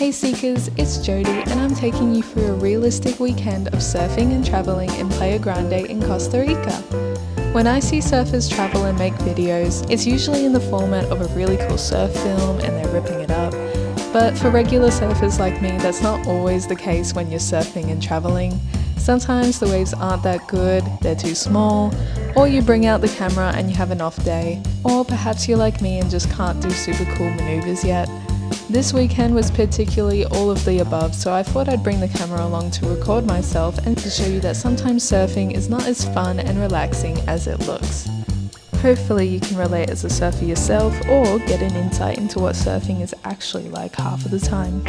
Hey Seekers, it's Jody and I'm taking you through a realistic weekend of surfing and traveling in Playa Grande in Costa Rica. When I see surfers travel and make videos, it's usually in the format of a really cool surf film and they're ripping it up. But for regular surfers like me, that's not always the case when you're surfing and traveling. Sometimes the waves aren't that good, they're too small, or you bring out the camera and you have an off day, or perhaps you're like me and just can't do super cool maneuvers yet. This weekend was particularly all of the above, so I thought I'd bring the camera along to record myself and to show you that sometimes surfing is not as fun and relaxing as it looks. Hopefully you can relate as a surfer yourself or get an insight into what surfing is actually like half of the time.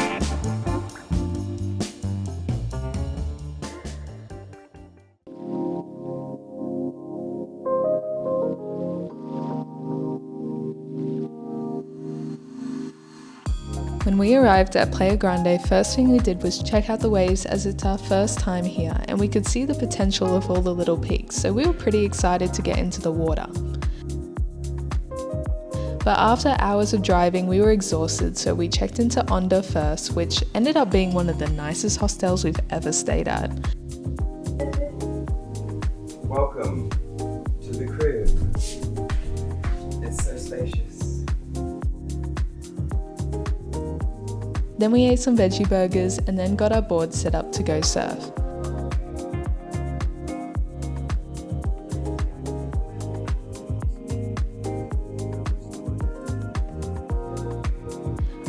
When we arrived at Playa Grande, first thing we did was check out the waves as it's our first time here and we could see the potential of all the little peaks, so we were pretty excited to get into the water. But after hours of driving we were exhausted, so we checked into Onda first, which ended up being one of the nicest hostels we've ever stayed at. Welcome to the crib. It's so spacious. Then we ate some veggie burgers and then got our board set up to go surf.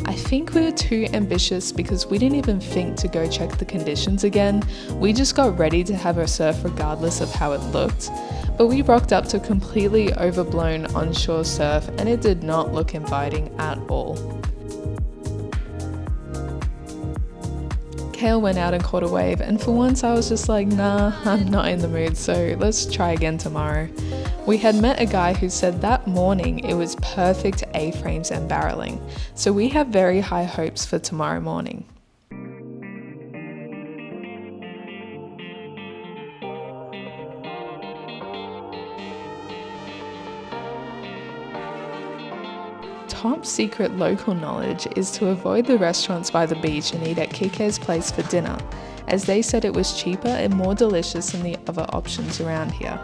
I think we were too ambitious because we didn't even think to go check the conditions again. We just got ready to have our surf regardless of how it looked. But we rocked up to completely overblown onshore surf and it did not look inviting at all. Kale went out and caught a wave, and for once I was just like, nah, I'm not in the mood, so let's try again tomorrow. We had met a guy who said that morning it was perfect A-frames and barreling, so we have very high hopes for tomorrow morning. Top secret local knowledge is to avoid the restaurants by the beach and eat at Kike's place for dinner, as they said it was cheaper and more delicious than the other options around here.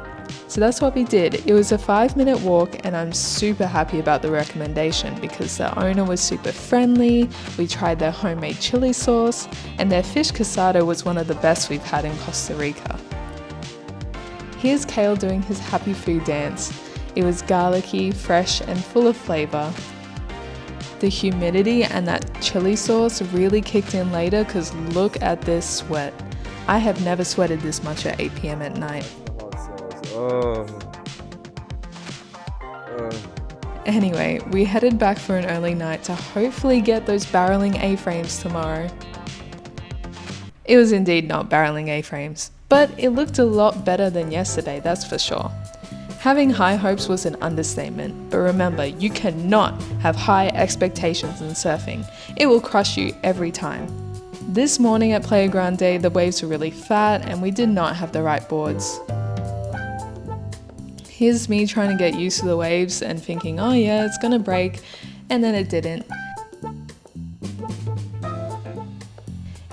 So that's what we did. It was a 5-minute walk and I'm super happy about the recommendation because the owner was super friendly, we tried their homemade chili sauce, and their fish casado was one of the best we've had in Costa Rica. Here's Kale doing his happy food dance. It was garlicky, fresh and full of flavour. The humidity and that chili sauce really kicked in later because look at this sweat. I have never sweated this much at 8 p.m. at night. Anyway, we headed back for an early night to hopefully get those barreling A-frames tomorrow. It was indeed not barreling A-frames, but it looked a lot better than yesterday, that's for sure. Having high hopes was an understatement, but remember, you cannot have high expectations in surfing. It will crush you every time. This morning at Playa Grande, the waves were really fat and we did not have the right boards. Here's me trying to get used to the waves and thinking, oh yeah, it's gonna break, and then it didn't.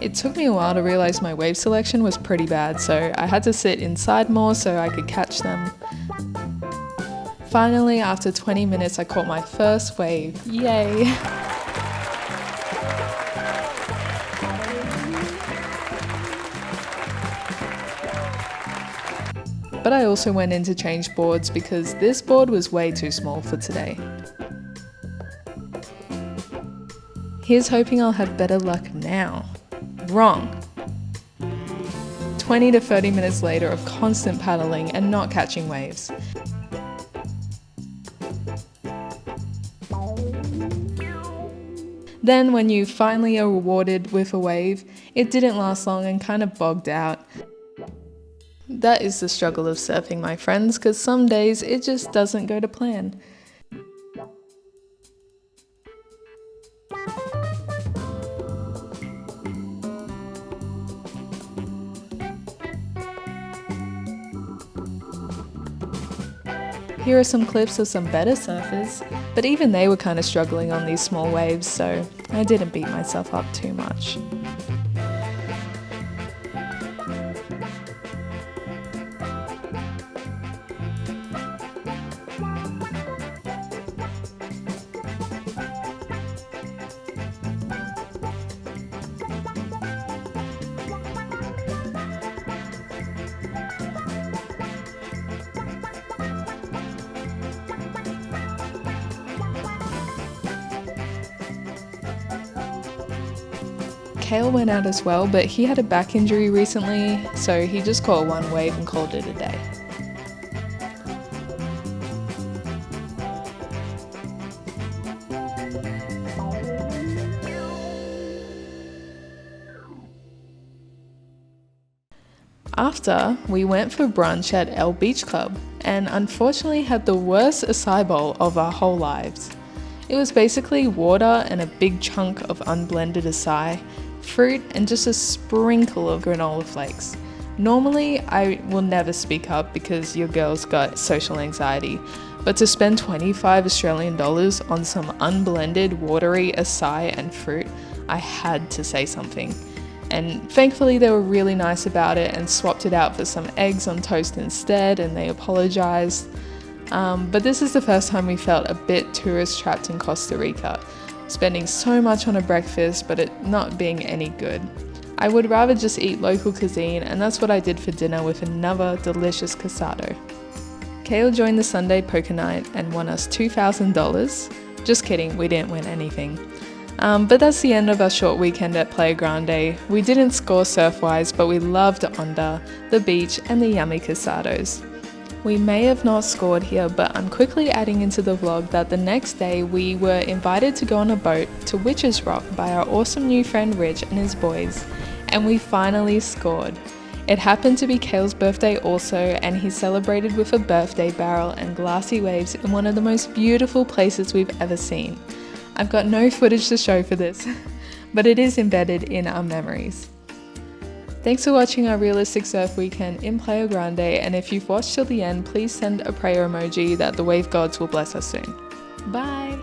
It took me a while to realize my wave selection was pretty bad, so I had to sit inside more so I could catch them. Finally, after 20 minutes, I caught my first wave. Yay! But I also went in to change boards because this board was way too small for today. Here's hoping I'll have better luck now. Wrong. 20 to 30 minutes later of constant paddling and not catching waves. Then when you finally are rewarded with a wave, it didn't last long and kind of bogged out. That is the struggle of surfing, my friends, because some days it just doesn't go to plan. Here are some clips of some better surfers, but even they were kind of struggling on these small waves, so I didn't beat myself up too much. Kale went out as well, but he had a back injury recently, so he just caught one wave and called it a day. After, we went for brunch at El Beach Club and unfortunately had the worst acai bowl of our whole lives. It was basically water and a big chunk of unblended acai, fruit, and just a sprinkle of granola flakes. Normally, I will never speak up because your girl's got social anxiety, but to spend 25 Australian dollars on some unblended, watery acai and fruit, I had to say something. And thankfully they were really nice about it and swapped it out for some eggs on toast instead, and they apologized. But this is the first time we felt a bit tourist trapped in Costa Rica, spending so much on a breakfast but it not being any good. I would rather just eat local cuisine, and that's what I did for dinner with another delicious casado. Kale joined the Sunday poker night and won us $2,000. Just kidding, we didn't win anything. But that's the end of our short weekend at Playa Grande. We didn't score surf-wise, but we loved the onda, the beach, and the yummy casados. We may have not scored here, but I'm quickly adding into the vlog that the next day we were invited to go on a boat to Witch's Rock by our awesome new friend Rich and his boys, and we finally scored. It happened to be Kale's birthday also, and he celebrated with a birthday barrel and glassy waves in one of the most beautiful places we've ever seen. I've got no footage to show for this, but it is embedded in our memories. Thanks for watching our realistic surf weekend in Playa Grande, and if you've watched till the end, please send a prayer emoji that the wave gods will bless us soon. Bye!